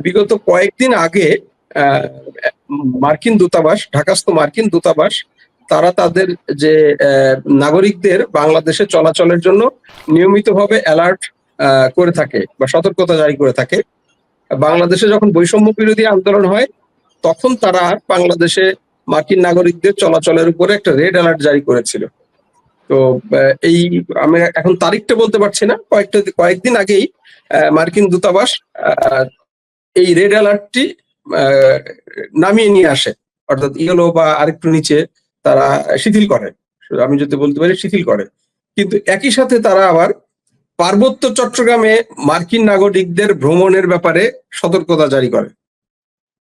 বিগত কয়েকদিন আগে আহ, মার্কিন দূতাবাস, ঢাকাস্থ মার্কিন দূতাবাস, তারা তাদের যে নাগরিকদের বাংলাদেশে চলাচলের জন্য নিয়মিতভাবে অ্যালার্ট করে থাকে বা সতর্কতা জারি করে থাকে। বাংলাদেশে যখন বৈষম্য বিরোধী আন্দোলন হয়, তখন তারা বাংলাদেশে মার্কিন নাগরিকদের চলাচলের উপরে একটা রেড অ্যালার্ট জারি করেছিল। তো এই, আমি এখন তারিখটা বলতে পারছি না, কয়েকদিন আগেই মার্কিন দূতাবাস এই রেড অ্যালার্টটি নামিয়ে নিয়ে আসে, অর্থাৎ ইয়েলো বা আরেকটু নিচে তারা শিথিল করে, আমি যদি বলতে পারি শিথিল করে। কিন্তু একই সাথে তারা আবার পার্বত্য চট্টগ্রামে মার্কিন নাগরিকদের ভ্রমণের ব্যাপারে সতর্কতা জারি করে,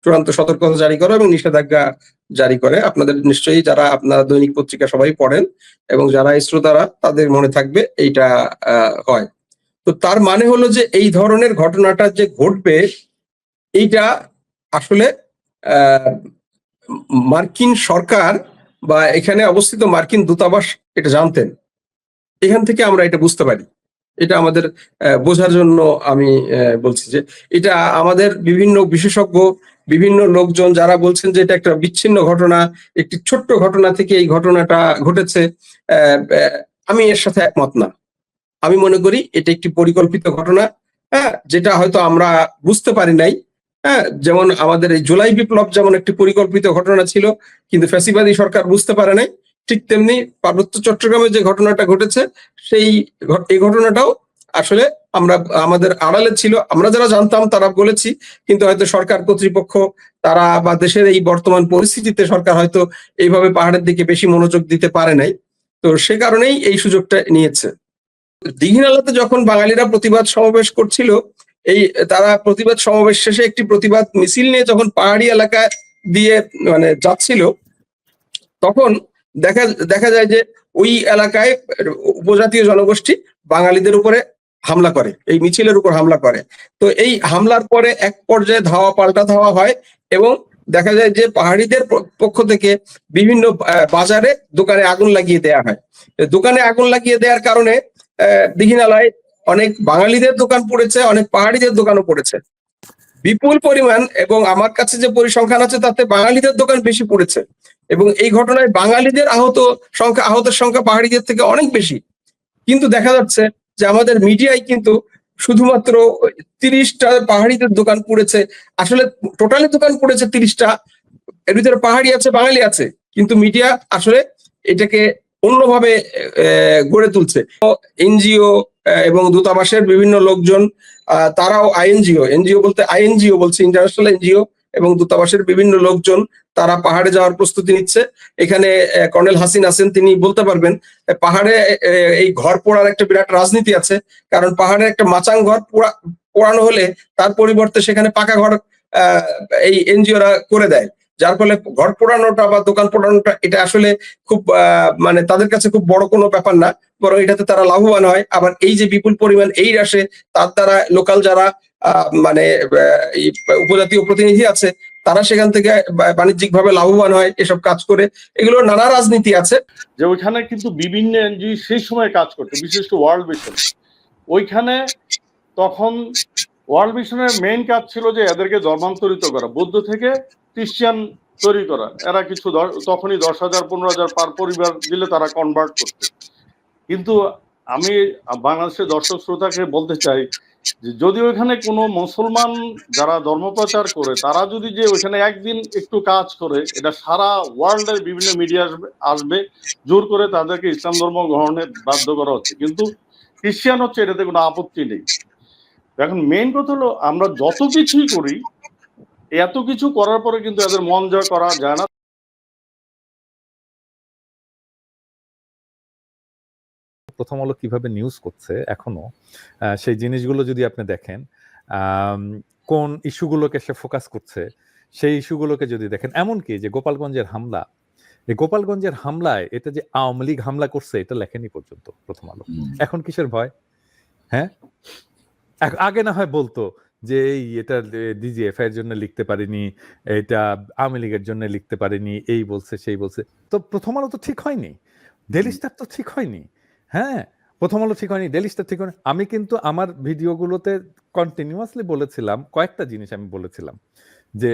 চূড়ান্ত সতর্কতা জারি করে এবং নিষেধাজ্ঞা জারি করে। আপনাদের নিশ্চয়ই, যারা আপনারা দৈনিক পত্রিকা সবাই পড়েন এবং যারা শ্রোতারা, তাদের মনে থাকবে এইটা হয়। তো তার মানে হলো যে এই ধরনের ঘটনাটা যে ঘটবে, এইটা আসলে মার্কিন সরকার বা এখানে অবস্থিত মার্কিন দূতাবাস এটা জানতেন। এখান থেকে আমরা এটা বুঝতে পারি। এটা আমাদের বোঝার জন্য আমি বলছি যে এটা আমাদের বিভিন্ন বিশেষজ্ঞ, বিভিন্ন লোকজন যারা বলছেন যে এটা একটা বিচ্ছিন্ন ঘটনা, একটি ছোট্ট ঘটনা থেকে এই ঘটনাটা ঘটেছে, আমি এর সাথে একমত না। আমি মনে করি এটা একটি পরিকল্পিত ঘটনা, হ্যাঁ, যেটা হয়তো আমরা বুঝতে পারি নাই। হ্যাঁ, যেমন আমাদের এই জুলাই বিপ্লব যেমন একটি পরিকল্পিত ঘটনা ছিল, কিন্তু ফ্যাসিবাদী সরকার বুঝতে পারে নাই, ঠিক তেমনি পার্বত্য চট্টগ্রামে যে ঘটনাটা ঘটেছে, এই ঘটনাটাও আসলে আমরা, আমাদের আড়ালে ছিল, আমরা যারা জানতাম তারা বলেছি, কিন্তু হয়তো সরকার কর্তৃপক্ষ তারা বা দেশের এই বর্তমান পরিস্থিতিতে সরকার হয়তো এইভাবে পাহাড়ের দিকে বেশি মনোযোগ দিতে পারে নাই। তো সে কারণেই এই সুযোগটা নিয়েছে। দীঘিনালাতে যখন বাঙালিরা প্রতিবাদ সমাবেশ করছিল, এই তারা প্রতিবাদ সমাবেশ শেষে একটি প্রতিবাদ মিছিল নিয়ে যখন পাহাড়ি এলাকা দিয়ে মানে যাচ্ছিল, তখন দেখা দেখা যায় যে ওই এলাকায় উপজাতীয় জনগোষ্ঠী বাঙালিদের উপরে হামলা করে, এই মিছিলের উপর হামলা করে। তো এই হামলার পরে এক পর্যায়ে ধাওয়া পাল্টা ধাওয়া হয় এবং দেখা যায় যে পাহাড়িদের পক্ষ থেকে বিভিন্ন বাজারে দোকানে আগুন লাগিয়ে দেওয়া হয়। দোকানে আগুন লাগিয়ে দেওয়ার কারণে দীঘিনালায় অনেক বাঙালিদের দোকান পড়েছে, অনেক পাহাড়িদের দোকানও পড়েছে বিপুল পরিমাণ, এবং আমার কাছে যে পরিসংখ্যান আছে তাতে বাঙালিদের দোকান বেশি পড়েছে। এবং এই ঘটনায় বাঙালিদের আহতের সংখ্যা পাহাড়িদের থেকে অনেক বেশি। কিন্তু দেখা যাচ্ছে যে আমাদের মিডিয়ায় কিন্তু শুধুমাত্র 30টা পাহাড়িদের দোকান পড়েছে, আসলে টোটালি দোকান পড়েছে 30টা, এর ভিতরে পাহাড়ি আছে, বাঙালি আছে, কিন্তু মিডিয়া আসলে এটাকে অন্যভাবে গড়ে তুলছে। এনজিও এবং দূতাবাসের বিভিন্ন লোকজন, তারাও এনজিও বলতে আইএনজিও বলছে, ইন্টারন্যাশনাল এনজিও, এবং দূতাবাসের বিভিন্ন লোকজন তারা পাহাড়ে যাওয়ার প্রস্তুতি নিচ্ছে। এখানে কর্নেল হাসিন আছেন, তিনি বলতে পারবেন। পাহাড়ে এই ঘর পোড়ার একটা বিরাট রাজনীতি আছে, কারণ পাহাড়ে একটা মাচাং ঘর পোড়ানো হলে তার পরিবর্তে সেখানে পাকা ঘর এই এনজিওরা করে দেয়, যার ফলে ঘর পোড়ানোটা বা দোকান পোড়ানোটা এটা আসলে খুব মানে তাদের কাছে খুব বড় কোনো ব্যাপার না, বরং এটাতে তারা লাভবান হয়। আবার এই যে বিপুল পরিমাণ এই আসে, তার দ্বারা লোকাল যারা মানে এই উপজাতীয় প্রতিনিধি আছে, তারা সেখান থেকে বাণিজ্যিক ভাবে লাভবান হয় এসব কাজ করে। এগুলো নানা রাজনীতি আছে। যে ওইখানে কিন্তু বিভিন্ন এনজিও সেই সময় কাজ করতো, বিশেষ করে ওয়ার্ল্ড ভিশন। ওইখানে তখন ওয়ার্ল্ড ভিশনের মেইন কাজ ছিল যে এদেরকে ধর্মান্তরিত করা, বৌদ্ধ থেকে খ্রিস্টান তৈরি করা। এরা কিছু তখনই 10,000 15,000 পার পরিবার দিলে তারা কনভার্ট করতো। কিন্তু আমি বাংলাদেশের দর্শক শ্রোতাকে বলতে চাই যে যদি ওইখানে কোনো মুসলমান যারা ধর্মপ্রচার করে, তারা যদি যে ওইখানে একদিন একটু কাজ করে, এটা সারা ওয়ার্ল্ডের বিভিন্ন মিডিয়া আসবে, জোর করে তাদেরকে ইসলাম ধর্ম গ্রহণে বাধ্য করা হচ্ছে। কিন্তু খ্রিস্টান হচ্ছে, এটাতে কোনো আপত্তি নেই। এখন মেইন কথা হলো, আমরা যত কিছুই করি, এত কিছু করার পরে কিন্তু এদের মন জয় করা যায় না। প্রথম আলো কিভাবে নিউজ করছে এখনো, সেই জিনিসগুলো যদি আপনি দেখেন, কোন ইস্যুগুলোকে সে ফোকাস করছে, সেই ইস্যুগুলোকে যদি দেখেন, এমনকি যে গোপালগঞ্জের হামলা, এই গোপালগঞ্জের হামলায় এটা যে আওয়ামী লীগ হামলা করছে এটা লেখেনি পর্যন্ত প্রথম আলো। এখন কিসের ভয়? হ্যাঁ, আগে না হয় বলতো যে এটা ডিজিএফ এর জন্য লিখতে পারিনি, এটা আওয়ামী লীগের জন্য লিখতে পারিনি, এই বলছে সেই বলছে। তো প্রথম আলো তো ঠিক হয়নি, ডেইলি স্টার তো ঠিক হয়নি। হ্যাঁ, প্রথম আলো ঠিক হয়নি, ডেইলি স্টার ঠিক হয়নি। আমি কিন্তু আমার ভিডিওগুলোতে কন্টিনিউয়াসলি বলেছিলাম, কয়েকটা জিনিস আমি বলেছিলাম যে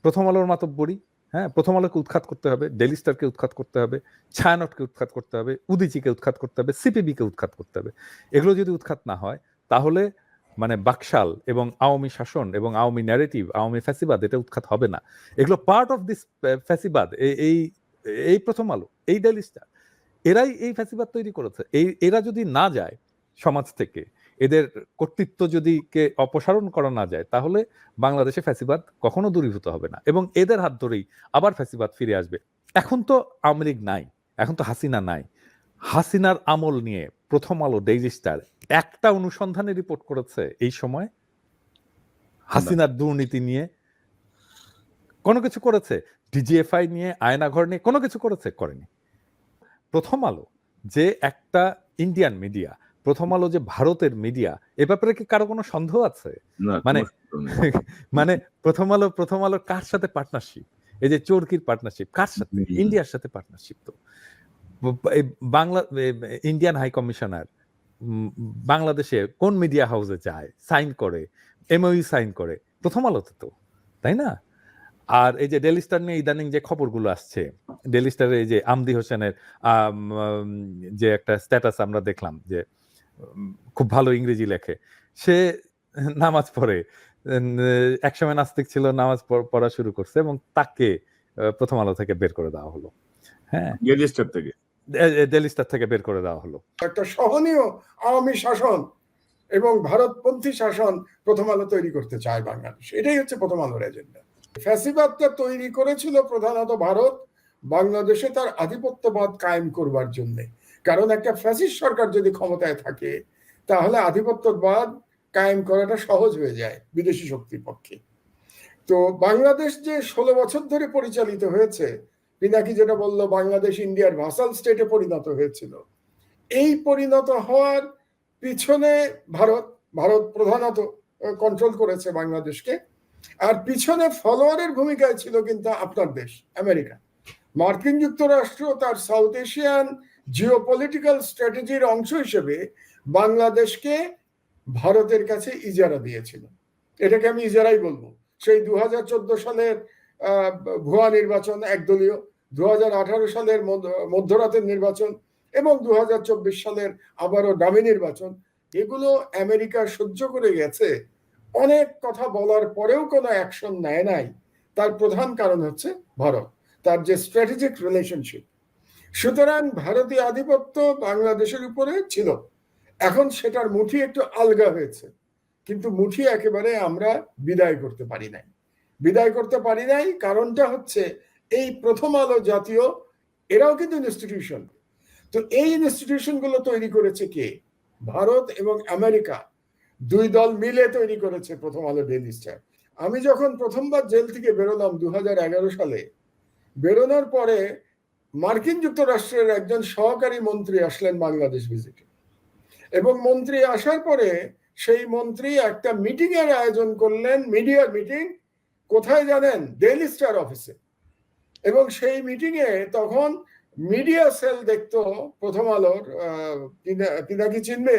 প্রথম আলোর মাতব্বরি, হ্যাঁ, প্রথম আলোকে উৎখাত করতে হবে, ডেইলি স্টারকে উৎখাত করতে হবে, ছায়ানটকে উৎখাত করতে হবে, উদীচীকে উৎখাত করতে হবে, সিপিবিকে উৎখাত করতে হবে। এগুলো যদি উৎখাত না হয় তাহলে মানে বাকশাল এবং আওয়ামী শাসন এবং আওয়ামী ন্যারেটিভ, আওয়ামী ফ্যাসিবাদ এটা উৎখাত হবে না। এগুলো পার্ট অফ দিস ফ্যাসিবাদ। এই এই প্রথম আলো, এই ডেইলি স্টার, এরাই এই ফ্যাসিবাদ তৈরি করেছে। এরা যদি না যায় সমাজ থেকে, এদের কর্তৃত্ব যদি কে অপসারণ করা না যায়, তাহলে বাংলাদেশে ফ্যাসিবাদ কখনো দূরীভূত হবে না এবং এদের হাত ধরেই আবার ফ্যাসিবাদ ফিরে আসবে। এখন তো আওয়ামী লীগ নাই, এখন তো হাসিনা নাই। হাসিনার আমল নিয়ে প্রথম আলো, ডেইলি স্টার একটা অনুসন্ধানে রিপোর্ট করেছে এই সময় হাসিনার দুর্নীতি নিয়ে? কোনো কিছু করেছে? ডিজিএফআই নিয়ে, আয়নাঘর নিয়ে কোনো কিছু করেছে? করেনি। প্রথম আলো যে একটা ইন্ডিয়ান মিডিয়া, প্রথম আলো যে ভারতের মিডিয়া, এ ব্যাপারে কি কারো কোনো সন্দেহ আছে? মানে মানে প্রথম আলোর কার সাথে পার্টনারশিপ? এই যে চরকির পার্টনারশিপ কার সাথে? ইন্ডিয়ার সাথে পার্টনারশিপ। তো বাংলা ইন্ডিয়ান হাই কমিশনার বাংলাদেশে কোন মিডিয়া হাউসে যায়, সাইন করে, এমওইউ সাইন করে? প্রথম আলোতে তো, তাই না? আর এই যে ডেইলি স্টার নিয়ে ইদানিং যে খবরগুলো আসছে, ডেইলি স্টারের এই যে আমদি হোসেনের যে একটা স্ট্যাটাস আমরা দেখলাম যে খুব ভালো ইংরেজি লেখে, সে নামাজ পড়ে, একসময় নাস্তিক ছিল, নামাজ পড়া শুরু করছে এবং তাকে প্রথম আলো থেকে বের করে দেওয়া হলো। হ্যাঁ, ডেইলি স্টার থেকে বের করে দেওয়া হলো। একটা সহনীয় আওয়ামী শাসন এবং ভারতপন্থী শাসন প্রথম আলো তৈরি করতে চায় বাংলাদেশ। এটাই হচ্ছে প্রথম আলোর এজেন্ডা। ফ্যাসিবাদটা তৈরি করেছিল প্রধানত ভারত বাংলাদেশে তার আধিপত্যবাদ কায়েম করবার জন্য। কারণ একটা ফ্যাসিস্ট সরকার যদি ক্ষমতায় থাকে তাহলে আধিপত্যবাদ কায়েম করাটা সহজ হয়ে যায় বিদেশি শক্তির পক্ষে। তো বাংলাদেশ যে 16 বছর ধরে পরিচালিত হয়েছে, পিনাকি যেটা বললো বাংলাদেশ ইন্ডিয়ার ভাসাল স্টেটে পরিণত হয়েছিল, এই পরিণত হওয়ার পিছনে ভারত প্রধানত কন্ট্রোল করেছে বাংলাদেশকে। আর পিছনে ফলোয়ারের ভূমিকায় ছিল কিন্তু আপনার দেশ আমেরিকা। মার্কিন যুক্তরাষ্ট্র তার সাউথ এশিয়ান জিওপলিটিক্যাল স্ট্র্যাটেজির অংশ হিসেবে বাংলাদেশকে ভারতের কাছে ইজারা দিয়েছিল। এটাকে আমি ইজারাই বলবো। সেই 2014 সালের ভুয়া নির্বাচন একদলীয়, 2018 সালের মধ্যরাতের নির্বাচন এবং 2024 সালের আবারও ডামি নির্বাচন, এগুলো আমেরিকা সহ্য করে গেছে। অনেক কথা বলার পরেও কোনো অ্যাকশন নেয় নাই। তার প্রধান কারণ হচ্ছে ভারত, তার যে স্ট্র্যাটেজিক রিলেশনশিপ। সুতরাং ভারতীয় আধিপত্য বাংলাদেশের উপরে ছিল। এখন সেটার মুঠি একটু আলগা হয়েছে, কিন্তু মুঠি একেবারে আমরা বিদায় করতে পারি নাই। কারণটা হচ্ছে এই প্রথম আলো জাতীয়, এরাও কিন্তু ইনস্টিটিউশন। তো এই ইনস্টিটিউশন গুলো তৈরি করেছে কে? ভারত এবং আমেরিকা দুই দল মিলে তৈরি করেছে প্রথম আলো, ডেইলি স্টার। আমি যখন প্রথমবার জেল থেকে বেরোলাম 2011 সালে, বেরোনোর পরে মার্কিন যুক্তরাষ্ট্রের একজন সহকারী মন্ত্রী আসলেন বাংলাদেশ ভিজিটে, এবং মন্ত্রী আসার পরে সেই মন্ত্রী একটা মিটিং এর আয়োজন করলেন, মিডিয়া মিটিং। কোথায় জানেন? ডেইলি স্টার অফিসে। এবং সেই মিটিং এ তখন মিডিয়া সেল দেখতো প্রথম আলোর, পিনাকি চিনবে,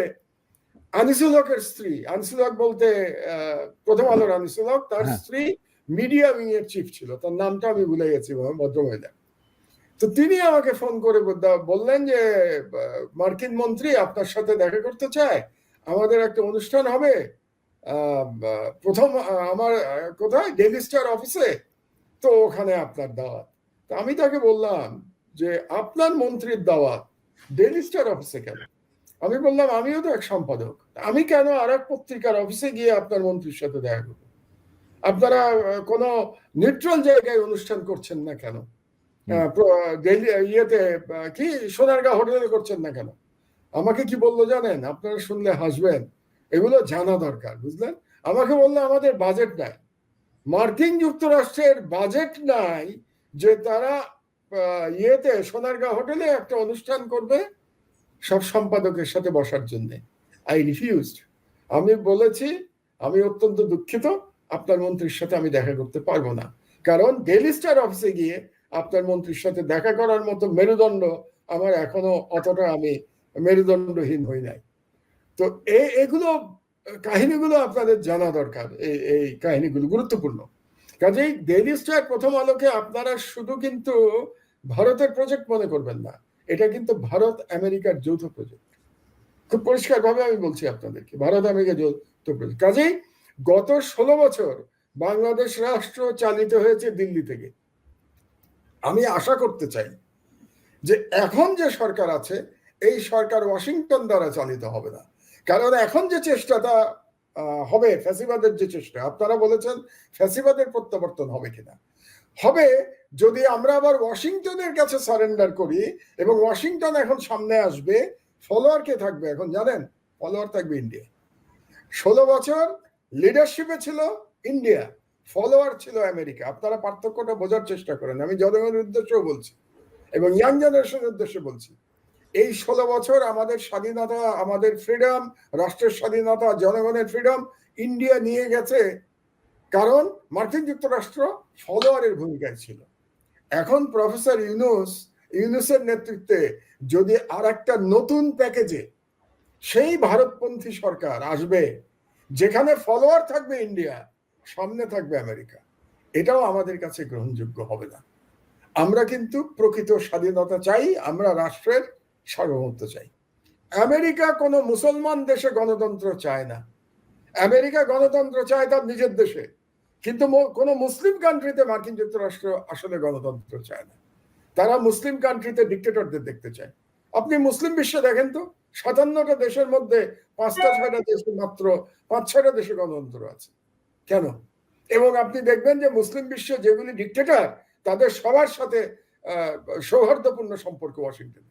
আনিসুল হকের স্ত্রী, আনিসুল হক বলতে প্রথম আলোর আনিসুল হক, তার স্ত্রী মিডিয়া উইং এর চিফ ছিল, তার নামটা আমি ভুলে গেছি, ভদ্রমহিলা। তো তিনি আমাকে ফোন করে বললেন যে মার্কিন মন্ত্রী আপনার সাথে দেখা করতে চায়, আমাদের একটা অনুষ্ঠান হবে প্রথম আমার কোথায়, ডেইলি স্টার অফিসে, তো ওখানে আপনার দাওয়াত। তো আমি তাকে বললাম যে আপনার মন্ত্রীর দাওয়াত ডেইলি স্টার অফিসে কেন? আমি বললাম আমিও তো এক সম্পাদক, আমি কেন আর এক পত্রিকার অফিসে গিয়ে আপনার মন্ত্রীর সাথে দেখা করব? আপনারা কোনো নিউট্রাল জায়গায় অনুষ্ঠান করছেন না কেন? ইয়েতে কি সোনারগাঁ হোটেলে করছেন না কেন? আমাকে কি বললো জানেন? আপনারা শুনলে হাসবেন, এগুলো জানা দরকার, বুঝলেন? আমাকে বললো আমাদের বাজেট নাই। মার্কিন যুক্তরাষ্ট্রের বাজেট নাই যে তারা ইয়েতে সোনারগাঁ হোটেলে একটা অনুষ্ঠান করবে সব সম্পাদকের সাথে বসার জন্য। I refused. আমি বলেছি আমি অত্যন্ত দুঃখিত, আপনার মন্ত্রীর সাথে আমি দেখা করতে পারবো না। কারণ ডেইলি স্টার অফিসে গিয়ে আপনার মন্ত্রীর সাথে দেখা করার মতো মেরুদণ্ড আমার এখনো অতটা আমি মেরুদণ্ডহীন হই নাই। তো এগুলো কাহিনীগুলো আপনাদের জানা দরকার। এই কাহিনীগুলো গুরুত্বপূর্ণ। কাজেই ডেইলি স্টার, প্রথম আলোকে আপনারা শুধু কিন্তু ভারতের প্রজেক্ট মনে করবেন না, এটা কিন্তু ভারত আমেরিকার যৌথ প্রজেক্ট। খুব পরিষ্কার ভাবে আমি বলছি আপনাদেরকে, ভারত আমেরিকা যৌথ প্রজেক্ট। কাজেই গত 16 বছর বাংলাদেশ রাষ্ট্র চালিত হয়েছে দিল্লি থেকে। আমি আশা করতে চাই যে এখন যে সরকার আছে, এই সরকার ওয়াশিংটন দ্বারা চালিত হবে না। কারণ এখন যে চেষ্টাটা হবে, ফ্যাসিবাদের যে চেষ্টা, আপনারা বলেছেন ফ্যাসিবাদের প্রত্যাবর্তন হবে কিনা, হবে যদি আমরা আবার ওয়াশিংটনের কাছে সারেন্ডার করি। এবং ওয়াশিংটন এখন সামনে আসবে, ফলোয়ার কে থাকবে এখন জানেন? ফলোয়ার থাকবে ইন্ডিয়া। 16 বছর লিডারশিপে ছিল ইন্ডিয়া, ফলোয়ার ছিল আমেরিকা। আপনারা পার্থক্যটা বোঝার চেষ্টা করেন, আমি জনগণের উদ্দেশ্যেও বলছি এবং ইয়াং জেনারেশনের উদ্দেশ্যে বলছি। এই 16 বছর আমাদের স্বাধীনতা, আমাদের ফ্রিডম, রাষ্ট্রের স্বাধীনতা, জনগণের ফ্রিডম ইন্ডিয়া নিয়ে গেছে, কারণ মার্কিন যুক্তরাষ্ট্র ফলোয়ারের ভূমিকায় ছিল। এখন প্রফেসর ইউনূসের নেতৃত্বে যদি আর একটা নতুন প্যাকেজে সেই ভারতপন্থী সরকার আসবে, যেখানে ফলোয়ার থাকবে ইন্ডিয়া, সামনে থাকবে আমেরিকা, এটাও আমাদের কাছে গ্রহণযোগ্য হবে না। আমরা কিন্তু প্রকৃত স্বাধীনতা চাই, আমরা রাষ্ট্রের সার্বভৌমত্ব চাই। আমেরিকা কোনো মুসলমান দেশে গণতন্ত্র চায় না। আমেরিকা গণতন্ত্র চায় তার নিজের দেশে, কিন্তু কোনো মুসলিম কান্ট্রিতে মার্কিন যুক্তরাষ্ট্র আসলে গণতন্ত্র চায় না। তারা মুসলিম কান্ট্রিতে ডিক্টেটরদের দেখতে চায়। আপনি মুসলিম বিশ্বে দেখেন তো, 57টা দেশের মধ্যে 5-6টা দেশে মাত্র 5-6টা দেশে গণতন্ত্র আছে। কেন? এবং আপনি দেখবেন যে মুসলিম বিশ্বে যেগুলি ডিক্টেটর, তাদের সবার সাথে সৌহার্দ্যপূর্ণ সম্পর্ক ওয়াশিংটন।